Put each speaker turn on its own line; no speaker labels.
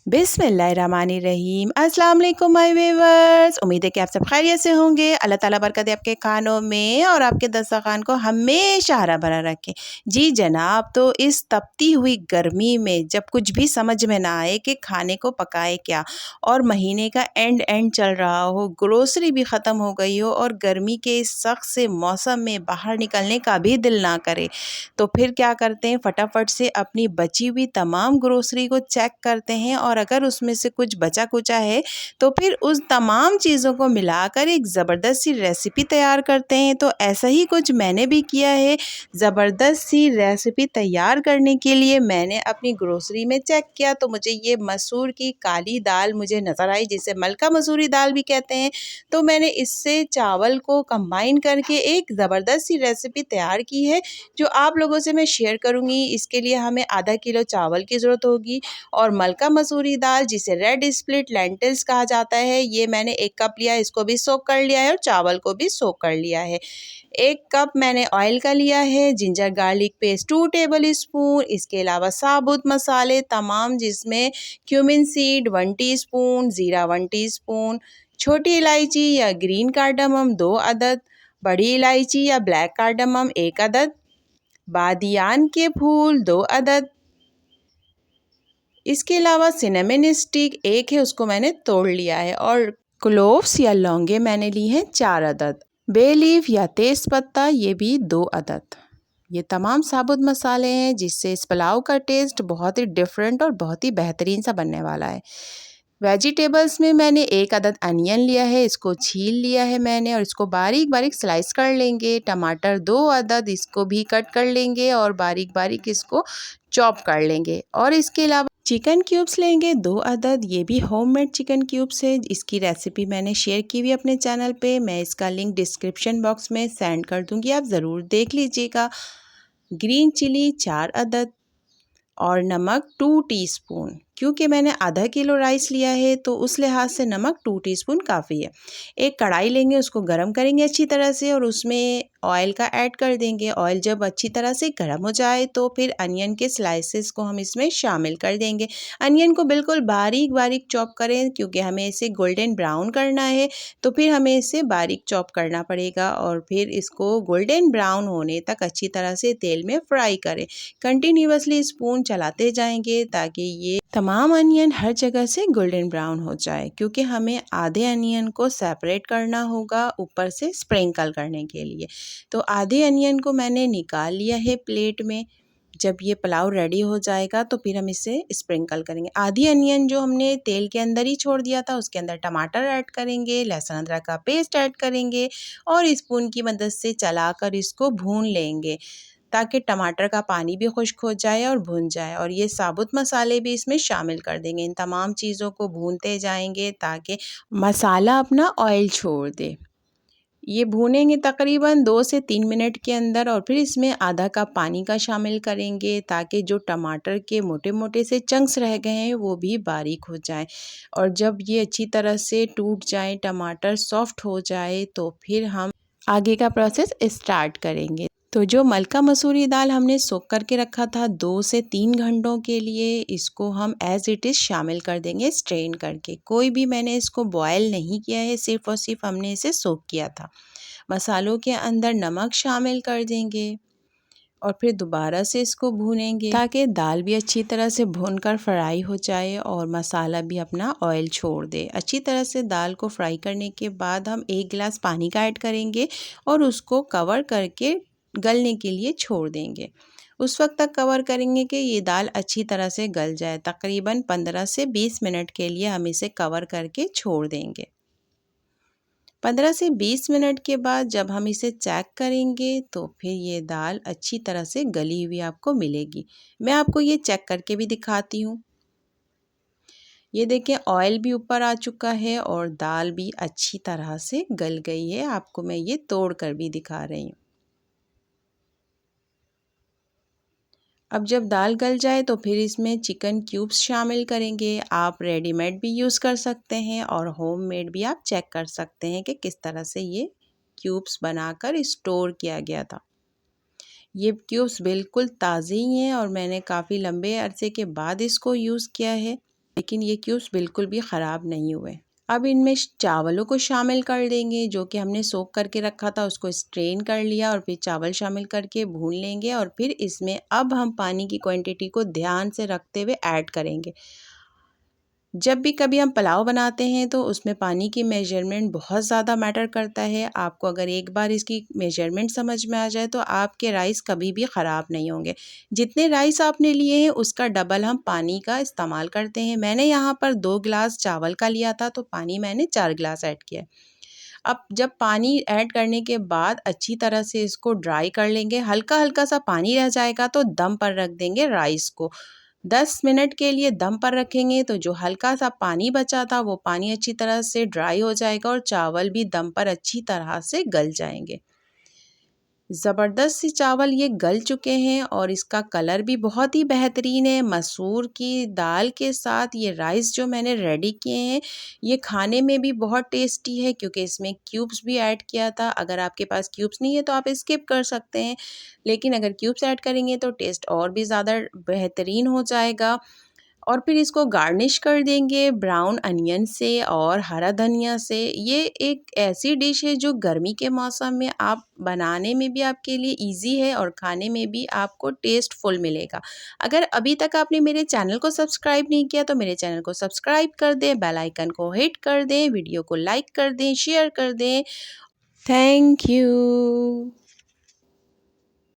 बिस्मिल्लाहिर्रहमानिर्रहीम। अस्सलाम वालेकुम माय व्यूअर्स। उम्मीद है कि आप सब खैरियत से होंगे। अल्लाह ताला बरकत दे आपके खानों में और आपके दस्तरखान को हमेशा हरा भरा रखे। जी जनाब, तो इस तपती हुई गर्मी में जब कुछ भी समझ में ना आए कि खाने को पकाए क्या, और महीने का एंड चल रहा हो, ग्रोसरी भी ख़त्म हो गई हो और गर्मी के इस सख्त से मौसम में बाहर निकलने का भी दिल ना करे, तो फिर क्या करते हैं, फटाफट से अपनी बची हुई तमाम ग्रोसरी को चेक करते हैं और अगर उसमें से कुछ बचा कुचा है तो फिर उस तमाम चीज़ों को मिलाकर एक ज़बरदस्त सी रेसिपी तैयार करते हैं। तो ऐसा ही कुछ मैंने भी किया है। ज़बरदस्त सी रेसिपी तैयार करने के लिए मैंने अपनी ग्रोसरी में चेक किया तो मुझे ये मसूर की काली दाल मुझे नज़र आई, जिसे मलका मसूरी दाल भी कहते हैं। तो मैंने इससे चावल को कंबाइन करके एक ज़बरदस्त सी रेसिपी तैयार की है, जो आप लोगों से मैं शेयर करूँगी। इसके लिए हमें आधा किलो चावल की ज़रूरत होगी और मलका मसूरी दाल, जिसे रेड स्प्लिट लेंटिल्स कहा जाता है, ये मैंने 1 कप लिया है। इसको भी सोक कर लिया है और चावल को भी सोक कर लिया है। 1 कप मैंने ऑयल का लिया है। Ginger garlic paste 2 table spoon. इसके अलावा साबुत मसाले तमाम, जिसमें क्यूमिन सीड 1 टीस्पून, ज़ीरा 1 टीस्पून, छोटी इलायची या ग्रीन कार्डमम 2 अदद, बड़ी इलायची या ब्लैक कार्डमम 1 अदद, बादियान के फूल 2 अदद। इसके अलावा सिनेमन स्टिक 1 है, उसको मैंने तोड़ लिया है। और क्लोव्स या लौंगे मैंने ली हैं 4 अदद। बे लीफ या तेज़ पत्ता ये भी 2 अदद। ये तमाम साबुत मसाले हैं, जिससे इस पुलाव का टेस्ट बहुत ही डिफरेंट और बहुत ही बेहतरीन सा बनने वाला है। वेजिटेबल्स में मैंने 1 अदद अनियन लिया है, इसको छील लिया है मैंने और इसको बारीक बारीक स्लाइस कर लेंगे। टमाटर 2 अदद, इसको भी कट कर लेंगे और बारीक बारीक इसको चॉप कर लेंगे। और इसके अलावा चिकन क्यूब्स लेंगे 2 अदद, ये भी होममेड चिकन क्यूब्स है। इसकी रेसिपी मैंने शेयर की हुई अपने चैनल पे, मैं इसका लिंक डिस्क्रिप्शन बॉक्स में सेंड कर दूँगी, आप ज़रूर देख लीजिएगा। ग्रीन चिली 4 अदद और नमक 2 टीस्पून। क्योंकि मैंने आधा किलो राइस लिया है तो उस लिहाज से नमक 2 टीस्पून काफ़ी है। एक कढ़ाई लेंगे, उसको गरम करेंगे अच्छी तरह से और उसमें ऑयल का ऐड कर देंगे। ऑयल जब अच्छी तरह से गरम हो जाए तो फिर अनियन के स्लाइसेस को हम इसमें शामिल कर देंगे। अनियन को बिल्कुल बारीक बारीक चॉप करें, क्योंकि हमें इसे गोल्डन ब्राउन करना है, तो फिर हमें इसे बारीक चॉप करना पड़ेगा और फिर इसको गोल्डन ब्राउन होने तक अच्छी तरह से तेल में फ्राई करें। कंटिन्यूअसली स्पून चलाते जाएंगे ताकि ये तमाम अनियन हर जगह से गोल्डन ब्राउन हो जाए, क्योंकि हमें आधे अनियन को सेपरेट करना होगा ऊपर से स्प्रिंकल करने के लिए। तो आधे अनियन को मैंने निकाल लिया है प्लेट में। जब ये पुलाव रेडी हो जाएगा तो फिर हम इसे स्प्रिंकल करेंगे। आधी अनियन जो हमने तेल के अंदर ही छोड़ दिया था, उसके अंदर टमाटर ऐड करेंगे, लहसुन अदरक का पेस्ट ऐड करेंगे और स्पून की मदद से चलाकर इसको भून लेंगे, ताकि टमाटर का पानी भी खुश्क हो जाए और भुन जाए। और ये साबुत मसाले भी इसमें शामिल कर देंगे। इन तमाम चीज़ों को भूनते जाएंगे ताकि मसाला अपना ऑयल छोड़ दे। ये भूनेंगे तकरीबन 2 से 3 मिनट के अंदर और फिर इसमें आधा कप पानी का शामिल करेंगे, ताकि जो टमाटर के मोटे मोटे से चंक्स रह गए हैं वो भी बारीक हो जाए। और जब ये अच्छी तरह से टूट जाए, टमाटर सॉफ्ट हो जाए, तो फिर हम आगे का प्रोसेस स्टार्ट करेंगे। तो जो मलका मसूरी दाल हमने सोख करके रखा था 2 से 3 घंटों के लिए, इसको हम एज़ इट इज़ शामिल कर देंगे स्ट्रेन करके। कोई भी मैंने इसको बॉयल नहीं किया है, सिर्फ़ और सिर्फ हमने इसे सोख किया था। मसालों के अंदर नमक शामिल कर देंगे और फिर दोबारा से इसको भूनेंगे, ताकि दाल भी अच्छी तरह से भूनकर फ्राई हो जाए और मसाला भी अपना ऑयल छोड़ दे। अच्छी तरह से दाल को फ्राई करने के बाद हम 1 गिलास पानी का ऐड करेंगे और उसको कवर करके गलने के लिए छोड़ देंगे। उस वक्त तक कवर करेंगे कि ये दाल अच्छी तरह से गल जाए। तकरीबन 15 से 20 मिनट के लिए हम इसे कवर करके छोड़ देंगे। 15 से 20 मिनट के बाद जब हम इसे चेक करेंगे तो फिर ये दाल अच्छी तरह से गली हुई आपको मिलेगी। मैं आपको ये चेक करके भी दिखाती हूँ। ये देखें, ऑयल भी ऊपर आ चुका है और दाल भी अच्छी तरह से गल गई है। आपको मैं ये तोड़ कर भी दिखा रही हूँ। अब जब दाल गल जाए तो फिर इसमें चिकन क्यूब्स शामिल करेंगे। आप रेडीमेड भी यूज़ कर सकते हैं और होममेड भी आप चेक कर सकते हैं कि किस तरह से ये क्यूब्स बनाकर स्टोर किया गया था। ये क्यूब्स बिल्कुल ताज़े ही हैं और मैंने काफ़ी लंबे अरसे के बाद इसको यूज़ किया है। लेकिन ये क्यूब्स बिल्कुल भी ख़राब नहीं हुए। अब इनमें चावलों को शामिल कर देंगे, जो कि हमने सोक करके रखा था उसको स्ट्रेन कर लिया और फिर चावल शामिल करके भून लेंगे और फिर इसमें अब हम पानी की क्वांटिटी को ध्यान से रखते हुए ऐड करेंगे। जब भी कभी हम पुलाव बनाते हैं तो उसमें पानी की मेजरमेंट बहुत ज़्यादा मैटर करता है। आपको अगर एक बार इसकी मेजरमेंट समझ में आ जाए तो आपके राइस कभी भी ख़राब नहीं होंगे। जितने राइस आपने लिए हैं उसका डबल हम पानी का इस्तेमाल करते हैं। मैंने यहाँ पर 2 गिलास चावल का लिया था तो पानी मैंने 4 गिलास ऐड किया है। अब जब पानी ऐड करने के बाद अच्छी तरह से इसको ड्राई कर लेंगे, हल्का-हल्का सा पानी रह जाएगा तो दम पर रख देंगे राइस को। 10 मिनट के लिए दम पर रखेंगे तो जो हल्का सा पानी बचा था वो पानी अच्छी तरह से ड्राई हो जाएगा और चावल भी दम पर अच्छी तरह से गल जाएंगे। ज़बरदस्त सी चावल ये गल चुके हैं और इसका कलर भी बहुत ही बेहतरीन है। मसूर की दाल के साथ ये राइस जो मैंने रेडी किए हैं ये खाने में भी बहुत टेस्टी है क्योंकि इसमें क्यूब्स भी ऐड किया था। अगर आपके पास क्यूब्स नहीं है तो आप स्किप कर सकते हैं, लेकिन अगर क्यूब्स ऐड करेंगे तो टेस्ट और भी ज़्यादा बेहतरीन हो जाएगा। और फिर इसको गार्निश कर देंगे ब्राउन अनियन से और हरा धनिया से। ये एक ऐसी डिश है जो गर्मी के मौसम में आप बनाने में भी आपके लिए इजी है और खाने में भी आपको टेस्टफुल मिलेगा। अगर अभी तक आपने मेरे चैनल को सब्सक्राइब नहीं किया तो मेरे चैनल को सब्सक्राइब कर दें, बेल आइकन को हिट कर दें, वीडियो को लाइक कर दें, शेयर कर दें। Thank you.